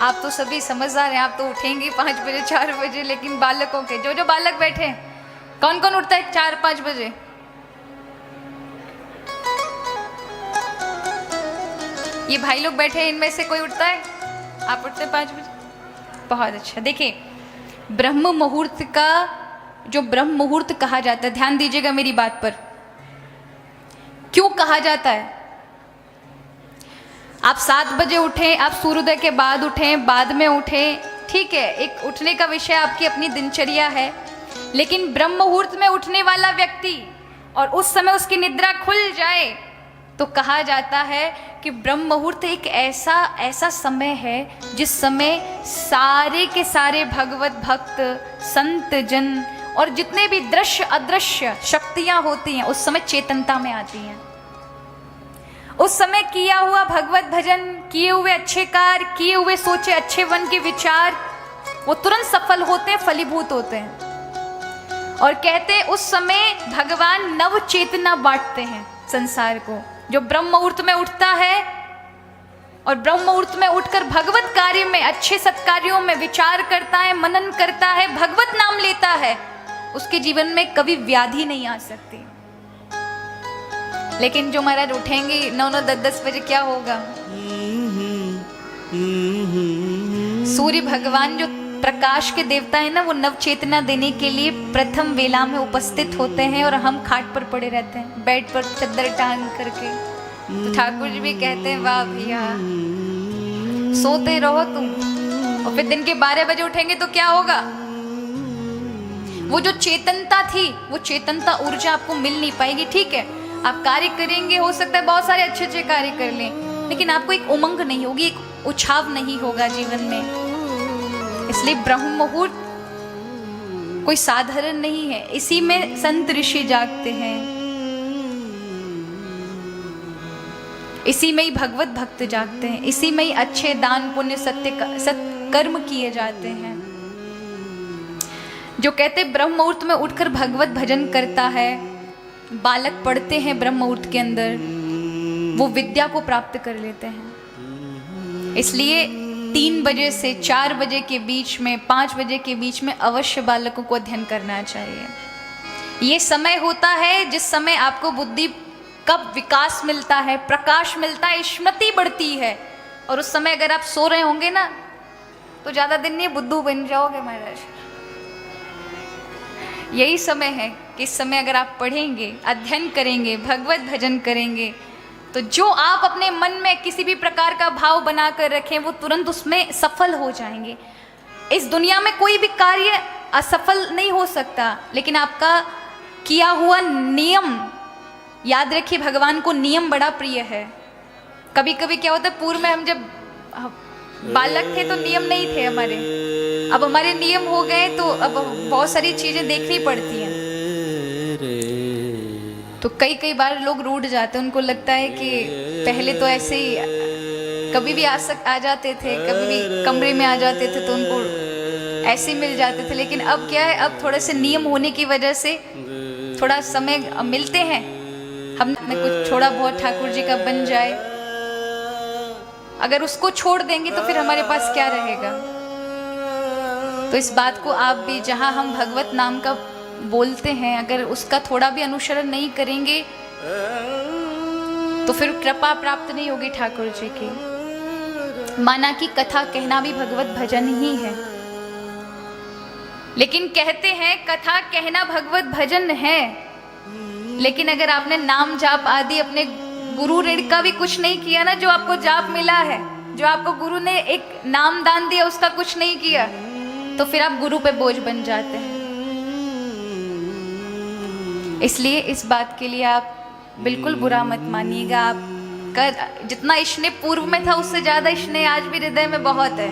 आप तो सभी समझदार हैं, आप तो उठेंगे 5 बजे 4 बजे, लेकिन बालकों के जो बालक बैठे हैं, कौन कौन उठता है 4-5 बजे? ये भाई लोग बैठे हैं, इनमें से कोई उठता है? आप उठते हैं 5 बजे? बहुत अच्छा। देखिए, ब्रह्म मुहूर्त का जो ब्रह्म मुहूर्त कहा जाता है, ध्यान दीजिएगा मेरी बात पर, क्यों कहा जाता है? आप 7 बजे उठें, आप सूर्योदय के बाद उठें, बाद में उठें, ठीक है, एक उठने का विषय आपकी अपनी दिनचर्या है, लेकिन ब्रह्म मुहूर्त में उठने वाला व्यक्ति और उस समय उसकी निद्रा खुल जाए तो कहा जाता है कि ब्रह्म मुहूर्त एक ऐसा समय है जिस समय सारे के सारे भगवत भक्त, संत जन और जितने भी दृश्य अदृश्य शक्तियां होती हैं उस समय चेतनता में आती हैं। उस समय किया हुआ भगवत भजन, किए हुए अच्छे कार्य, किए हुए सोचे अच्छे वन के विचार, वो तुरंत सफल होते हैं, फलीभूत होते हैं। और कहते हैं उस समय भगवान नव चेतना बांटते हैं संसार को। जो ब्रह्म मुहूर्त में उठता है और ब्रह्म मुहूर्त में उठकर भगवत कार्य में, अच्छे सत्कार्यों में विचार करता है, मनन करता है, भगवत नाम लेता है, उसके जीवन में कभी व्याधि नहीं आ सकती। लेकिन जो महाराज उठेंगे 9-9, 10-10 बजे, क्या होगा? सूर्य भगवान जो प्रकाश के देवता है ना, वो नव चेतना देने के लिए प्रथम वेला में उपस्थित होते हैं और हम खाट पर पड़े रहते हैं, बेड पर चद्दर टांग करके। तो ठाकुर जी भी कहते हैं, वाह भैया, सोते रहो तुम, और फिर दिन के 12 बजे उठेंगे तो क्या होगा? वो जो चेतनता थी, वो चेतनता ऊर्जा आपको मिल नहीं पाएगी। ठीक है, आप कार्य करेंगे, हो सकता है बहुत सारे अच्छे अच्छे कार्य कर लें, लेकिन आपको एक उमंग नहीं होगी, एक उछाव नहीं होगा जीवन में। इसलिए ब्रह्म मुहूर्त कोई साधारण नहीं है, इसी में संत ऋषि जागते हैं, इसी में ही भगवत भक्त जागते हैं, इसी में ही अच्छे दान पुण्य सत्कर्म किए जाते हैं। जो कहते ब्रह्म मुहूर्त में उठकर भगवत भजन करता है, बालक पढ़ते हैं ब्रह्म मुहूर्त के अंदर, वो विद्या को प्राप्त कर लेते हैं। इसलिए 3 बजे से 4 बजे के बीच में, 5 बजे के बीच में अवश्य बालकों को अध्ययन करना चाहिए। ये समय होता है जिस समय आपको बुद्धि का विकास मिलता है, प्रकाश मिलता है, स्मृति बढ़ती है। और उस समय अगर आप सो रहे होंगे ना, तो ज़्यादा दिन नहीं बुद्धू बन जाओगे महाराज। यही समय है कि इस समय अगर आप पढ़ेंगे, अध्ययन करेंगे, भगवत भजन करेंगे, तो जो आप अपने मन में किसी भी प्रकार का भाव बनाकर रखें, वो तुरंत उसमें सफल हो जाएंगे। इस दुनिया में कोई भी कार्य असफल नहीं हो सकता, लेकिन आपका किया हुआ नियम, याद रखिए भगवान को नियम बड़ा प्रिय है। कभी कभी क्या होता है, पूर्व में हम जब बालक थे तो नियम नहीं थे हमारे, अब हमारे नियम हो गए तो अब बहुत सारी चीजें देखनी पड़ती हैं। तो कई बार लोग रूठ जाते हैं, उनको लगता है कि पहले तो ऐसे ही कभी भी आ जाते थे, कभी भी कमरे में आ जाते थे तो उनको ऐसे मिल जाते थे, लेकिन अब क्या है, अब थोड़े से नियम होने की वजह से थोड़ा समय मिलते हैं, हम में कुछ थोड़ा बहुत ठाकुर जी का बन जाए। अगर उसको छोड़ देंगे तो फिर हमारे पास क्या रहेगा? तो इस बात को आप भी, जहाँ हम भगवत नाम का बोलते हैं, अगर उसका थोड़ा भी अनुसरण नहीं करेंगे तो फिर कृपा प्राप्त नहीं होगी ठाकुर जी की। माना कि कथा कहना भी भगवत भजन ही है, लेकिन कहते हैं कथा कहना भगवत भजन है, लेकिन अगर आपने नाम जाप आदि अपने गुरु ऋण का भी कुछ नहीं किया ना, जो आपको जाप मिला है, जो आपको गुरु ने एक नाम दान दिया, उसका कुछ नहीं किया, तो फिर आप गुरु पे बोझ बन जाते हैं। इसलिए इस बात के लिए आप बिल्कुल बुरा मत मानिएगा। आपका जितना स्नेह पूर्व में था, उससे ज्यादा स्नेह आज भी हृदय में बहुत है।